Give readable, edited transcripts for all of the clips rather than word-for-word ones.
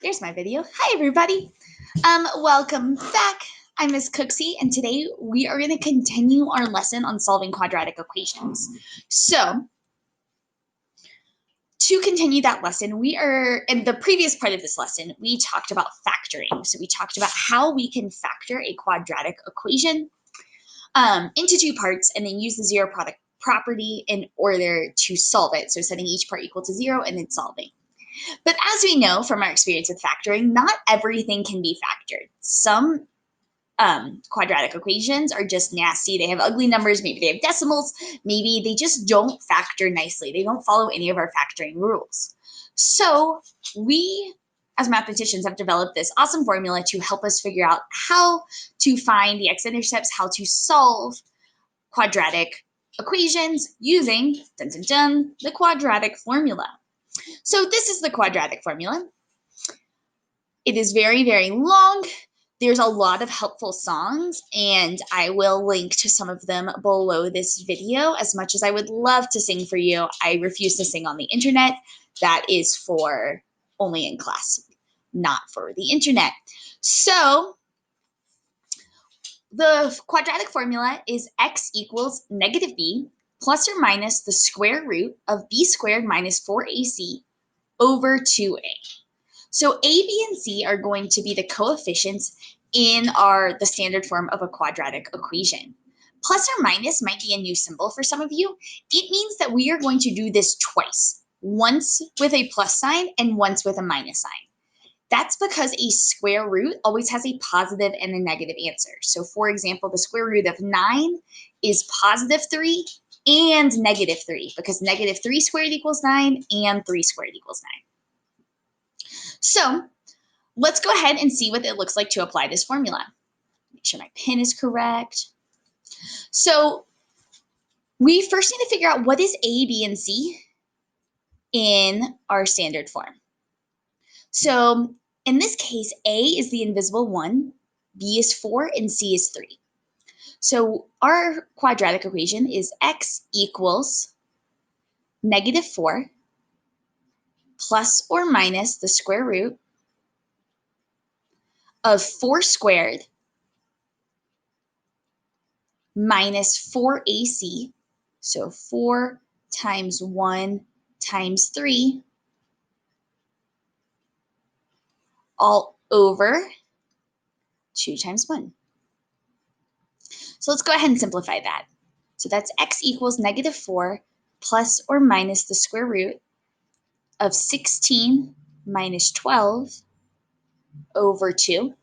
There's my video. Hi, everybody. Welcome back. I'm Miss Cooksey, and today we are going to continue our lesson on solving quadratic equations. So, to continue that lesson, we are in the previous part of this lesson, we talked about factoring. So, we talked about how we can factor a quadratic equation into two parts and then use the zero product property in order to solve it. So, setting each part equal to zero and then solving. But as we know from our experience with factoring, not everything can be factored. Some quadratic equations are just nasty. They have ugly numbers. Maybe they have decimals. Maybe they just don't factor nicely. They don't follow any of our factoring rules. So we, as mathematicians, have developed this awesome formula to help us figure out how to find the x-intercepts, how to solve quadratic equations using, dun, dun, dun, the quadratic formula. So this is the quadratic formula. It is very, very long. There's a lot of helpful songs, and I will link to some of them below this video. As much as I would love to sing for you, I refuse to sing on the internet. That is for only in class, not for the internet. So the quadratic formula is x equals negative b plus or minus the square root of b squared minus 4ac over 2a. So a, b, and c are going to be the coefficients in the standard form of a quadratic equation. Plus or minus might be a new symbol for some of you. It means that we are going to do this twice, once with a plus sign and once with a minus sign. That's because a square root always has a positive and a negative answer. So for example, the square root of 9 is positive 3 and negative 3, because negative 3 squared equals 9 and 3 squared equals 9. So let's go ahead and see what it looks like to apply this formula. Make sure my pen is correct. So we first need to figure out what is A, B, and C in our standard form. So in this case, A is the invisible 1, B is 4, and C is 3. So our quadratic equation is x equals negative 4 plus or minus the square root of 4 squared minus 4ac, so 4 times 1 times 3, all over 2 times 1. So let's go ahead and simplify that. So that's x equals negative 4 plus or minus the square root of 16 minus 12 over 2.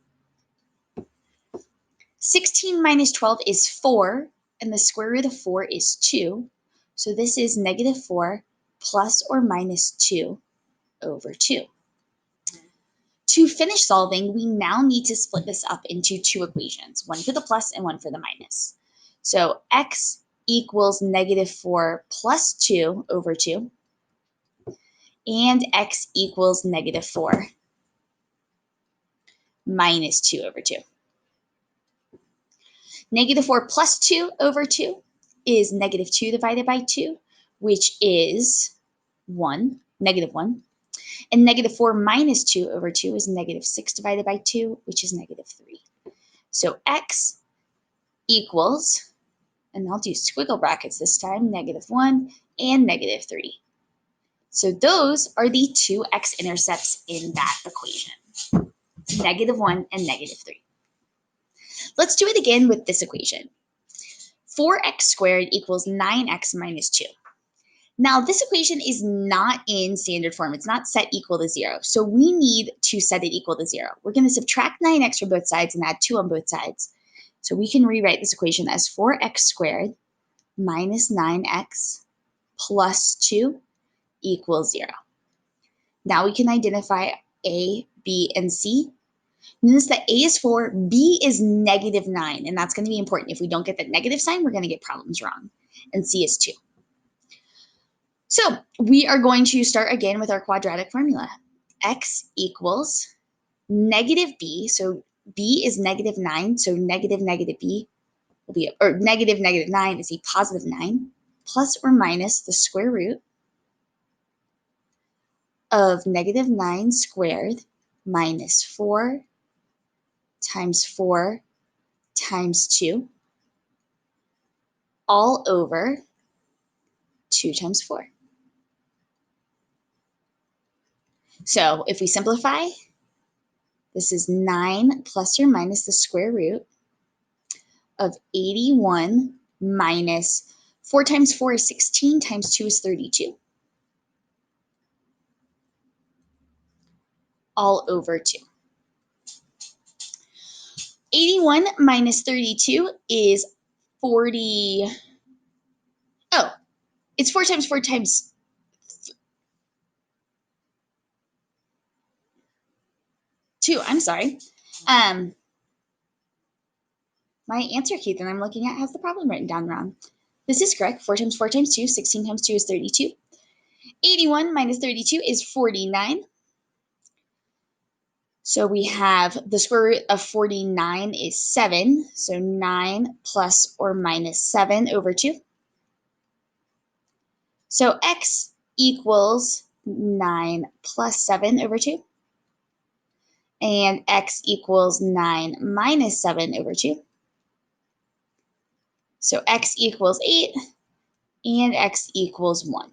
16 minus 12 is 4, and the square root of 4 is 2. So this is negative 4 plus or minus 2 over 2. To finish solving, we now need to split this up into two equations, one for the plus and one for the minus. So x equals negative 4 plus 2 over 2, and x equals negative 4 minus 2 over 2. Negative 4 plus 2 over 2 is negative 2 divided by 2, which is 1, negative 1. And negative 4 minus 2 over 2 is negative 6 divided by 2, which is negative 3. So x equals, and I'll do squiggle brackets this time, negative 1 and negative 3. So those are the two x-intercepts in that equation, negative 1 and negative 3. Let's do it again with this equation. 4x squared equals 9x minus 2. Now, this equation is not in standard form. It's not set equal to 0. So we need to set it equal to 0. We're going to subtract 9x from both sides and add 2 on both sides. So we can rewrite this equation as 4x squared minus 9x plus 2 equals 0. Now we can identify A, B, and C. Notice that A is 4, B is negative 9, and that's going to be important. If we don't get that negative sign, we're going to get problems wrong. And C is 2. So we are going to start again with our quadratic formula. X equals negative b, so b is negative 9, so negative b will be, or negative 9 is a positive 9, plus or minus the square root of negative 9 squared minus 4 times 4 times 2 all over 2 times 4. So if we simplify, this is 9 plus or minus the square root of 81 minus 4 times 4 is 16 times 2 is 32. All over 2. 81 minus 32 is 40. Oh, it's 4 times 4 times 2. I'm sorry. My answer key that I'm looking at has the problem written down wrong. This is correct. 4 times 4 times 2, 16 times 2 is 32. 81 minus 32 is 49. So we have the square root of 49 is 7. So 9 plus or minus 7 over 2. So x equals 9 plus 7 over 2. And x equals 9 minus 7 over 2. So x equals 8 and x equals 1.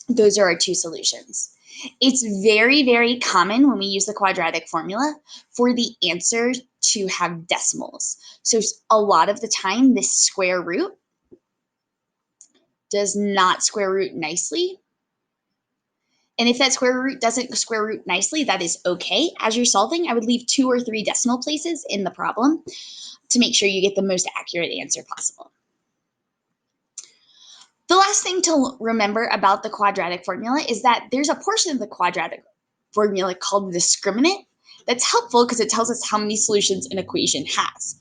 Those are our two solutions. It's very, very common when we use the quadratic formula for the answer to have decimals. So a lot of the time, this square root does not square root nicely. And if that square root doesn't square root nicely, that is okay. As you're solving, I would leave 2 or 3 decimal places in the problem to make sure you get the most accurate answer possible. The last thing to remember about the quadratic formula is that there's a portion of the quadratic formula called the discriminant that's helpful because it tells us how many solutions an equation has.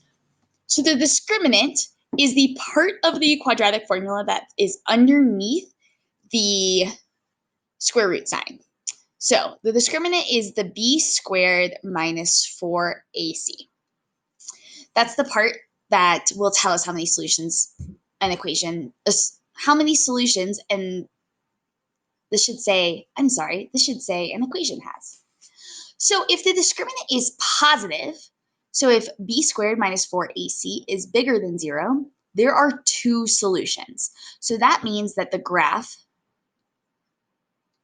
So the discriminant is the part of the quadratic formula that is underneath the square root sign. So the discriminant is the b squared minus 4ac. That's the part that will tell us how many solutions an equation, how many solutions, and this should say an equation has. So if the discriminant is positive, so if b squared minus 4ac is bigger than 0, there are 2 solutions. So that means that the graph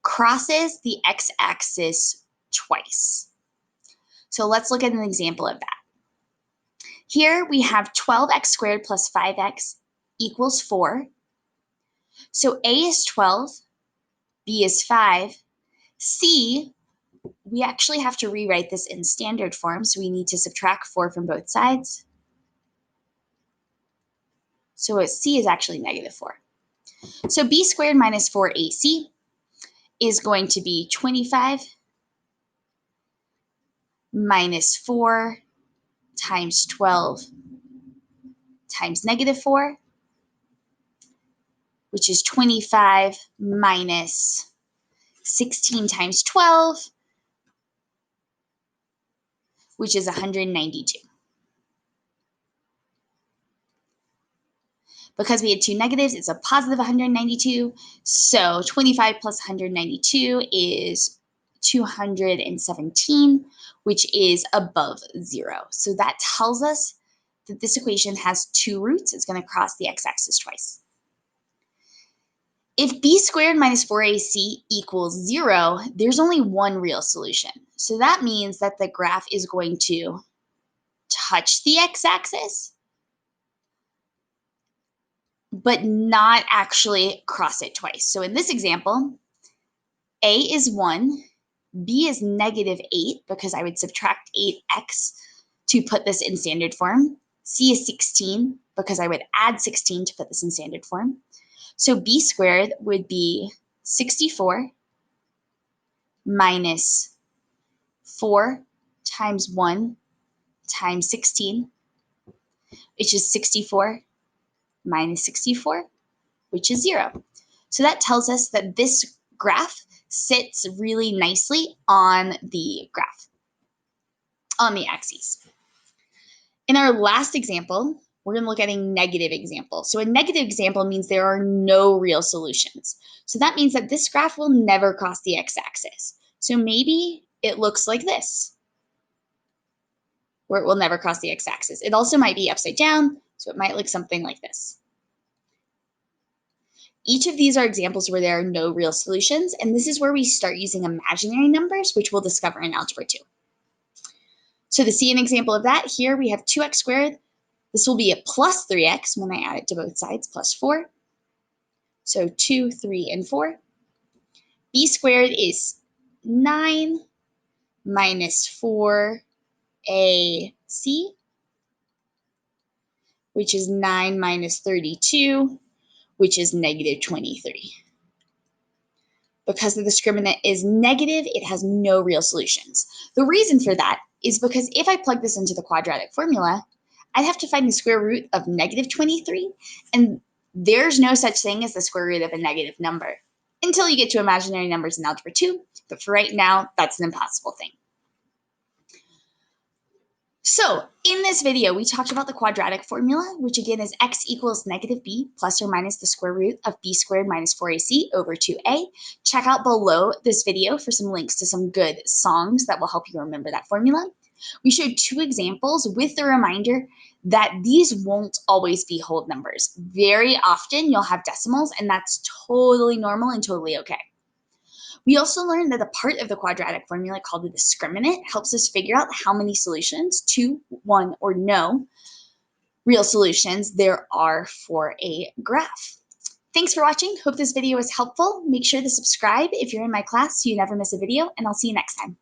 crosses the x-axis twice. So let's look at an example of that. Here we have 12x squared plus 5x equals 4. So a is 12, b is 5, c, we actually have to rewrite this in standard form, so we need to subtract 4 from both sides. So c is actually negative 4. So b squared minus 4ac is going to be 25 minus 4 times 12 times negative 4, which is 25 minus 16 times 12, which is 192. Because we had 2 negatives, it's a positive 192. So 25 plus 192 is 217, which is above 0. So that tells us that this equation has 2 roots. It's going to cross the x-axis twice. If b squared minus 4ac equals 0, there's only one real solution. So that means that the graph is going to touch the x-axis, but not actually cross it twice. So in this example, a is 1, b is negative 8, because I would subtract 8x to put this in standard form. C is 16, because I would add 16 to put this in standard form. So b squared would be 64 minus 4 times 1 times 16, which is 64 minus 64, which is 0. So that tells us that this graph sits really nicely on the graph, on the axes. In our last example, we're going to look at a negative example. So a negative example means there are no real solutions. So that means that this graph will never cross the x-axis. So maybe it looks like this, where it will never cross the x-axis. It also might be upside down, so it might look something like this. Each of these are examples where there are no real solutions, and this is where we start using imaginary numbers, which we'll discover in Algebra 2. So to see an example of that, here we have 2x squared. This will be a plus 3x when I add it to both sides, plus 4. So 2, 3, and 4. B squared is 9 minus 4ac, which is 9 minus 32, which is negative 23. Because the discriminant is negative, it has no real solutions. The reason for that is because if I plug this into the quadratic formula, I'd have to find the square root of negative 23, and there's no such thing as the square root of a negative number until you get to imaginary numbers in Algebra 2, but for right now, that's an impossible thing. So in this video, we talked about the quadratic formula, which again is x equals negative b plus or minus the square root of b squared minus 4ac over 2a. Check out below this video for some links to some good songs that will help you remember that formula. We showed 2 examples with the reminder that these won't always be whole numbers. Very often you'll have decimals, and that's totally normal and totally okay. We also learned that a part of the quadratic formula called the discriminant helps us figure out how many solutions, 2, 1, or no real solutions there are for a graph. Thanks for watching. Hope this video was helpful. Make sure to subscribe if you're in my class so you never miss a video, and I'll see you next time.